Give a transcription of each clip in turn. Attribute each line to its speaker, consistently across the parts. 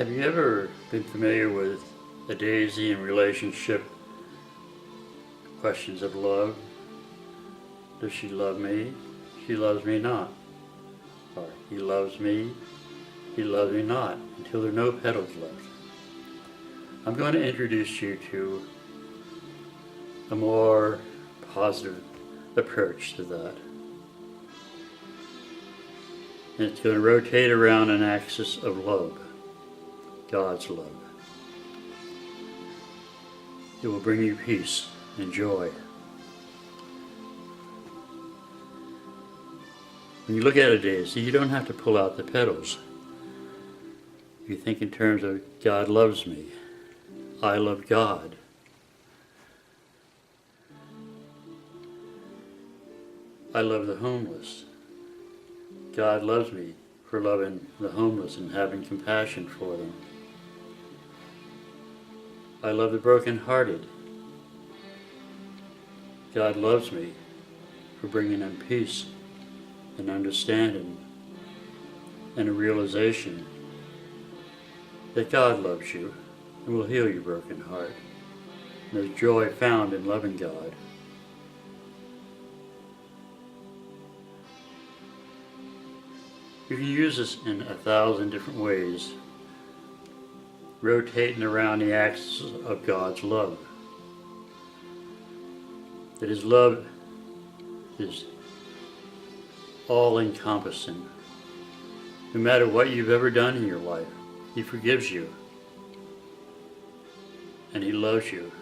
Speaker 1: Have you ever been familiar with a daisy in relationship questions of love? Does she love me? She loves me not. Or he loves me not, until there are no petals left. I'm going to introduce you to a more positive approach to that. And it's going to rotate around an axis of love, God's love. It will bring you peace and joy. When you look at a daisy, you don't have to pull out the petals. You think in terms of God loves me. I love God. I love the homeless. God loves me for loving the homeless and having compassion for them. I love the brokenhearted. God loves me for bringing them peace and understanding and a realization that God loves you and will heal your broken heart. And there's joy found in loving God. You can use this in 1,000 different ways, rotating around the axis of God's love. That His love is all-encompassing. No matter what you've ever done in your life, He forgives you. And He loves you.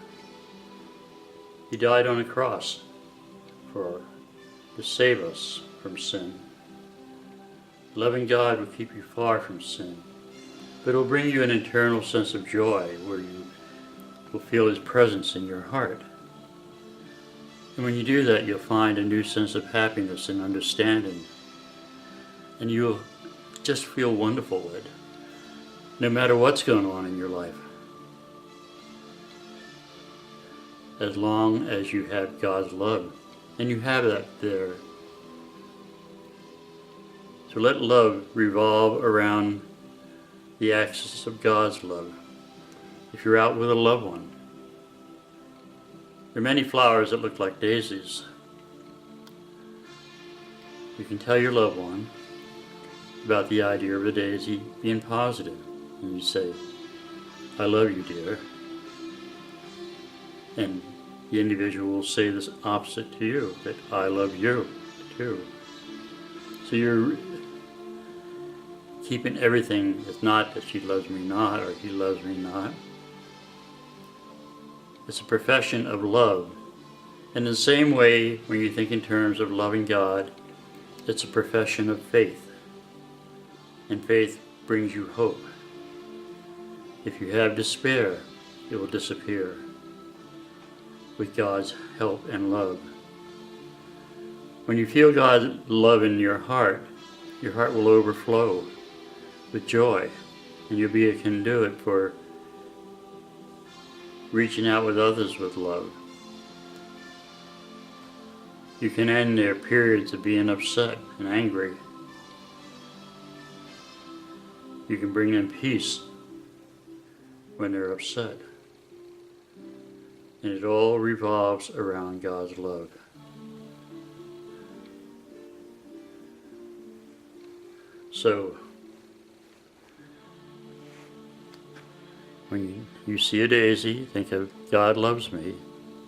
Speaker 1: He died on a cross to save us from sin. Loving God will keep you far from sin, but it will bring you an internal sense of joy where you will feel His presence in your heart. And when you do that, you'll find a new sense of happiness and understanding. And you'll just feel wonderful, no matter what's going on in your life. As long as you have God's love, and you have that there. So let love revolve around the axis of God's love. If you're out with a loved one, there are many flowers that look like daisies. You can tell your loved one about the idea of a daisy being positive. And you say, I love you, dear. And the individual will say this opposite to you, that I love you, too. So you're keeping everything. It's not that she loves me not or he loves me not. It's a profession of love. And in the same way, when you think in terms of loving God, it's a profession of faith. And faith brings you hope. If you have despair, it will disappear with God's help and love. When you feel God's love in your heart will overflow with joy, and you'll be a conduit for reaching out with others with love. You can end their periods of being upset and angry. You can bring them peace when they're upset. And it all revolves around God's love. So, when you see a daisy, think of God loves me,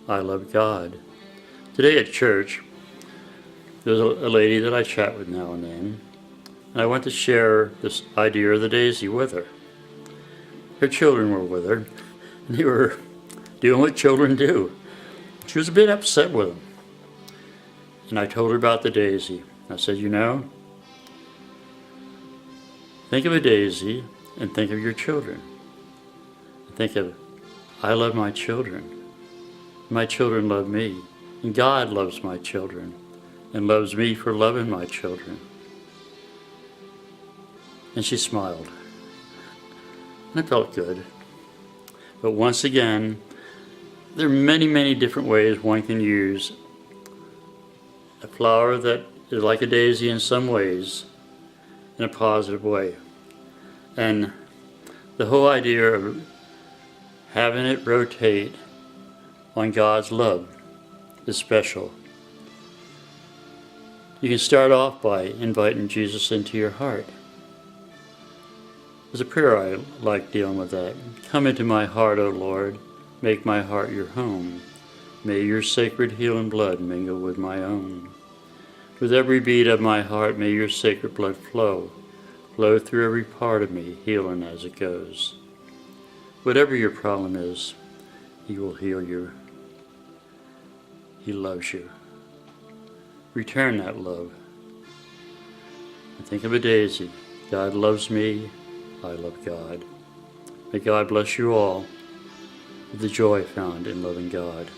Speaker 1: I love God. Today at church, there's a lady that I chat with now and then, and I want to share this idea of the daisy with her. Her children were with her, and they were doing what children do. She was a bit upset with them. And I told her about the daisy. I said, you know, think of a daisy and think of your children. Think of, I love my children. My children love me. And God loves my children and loves me for loving my children. And she smiled. And I felt good. But once again, there are many, many different ways one can use a flower that is like a daisy in some ways in a positive way. And The whole idea of having it rotate on God's love is special. You can start off by inviting Jesus into your heart. There's a prayer I like dealing with that. Come into my heart, O Lord, make my heart your home. May your sacred healing blood mingle with my own. With every beat of my heart, may your sacred blood flow through every part of me, healing as it goes. Whatever your problem is, He will heal you. He loves you. Return that love. And think of a daisy. God loves me. I love God. May God bless you all with the joy found in loving God.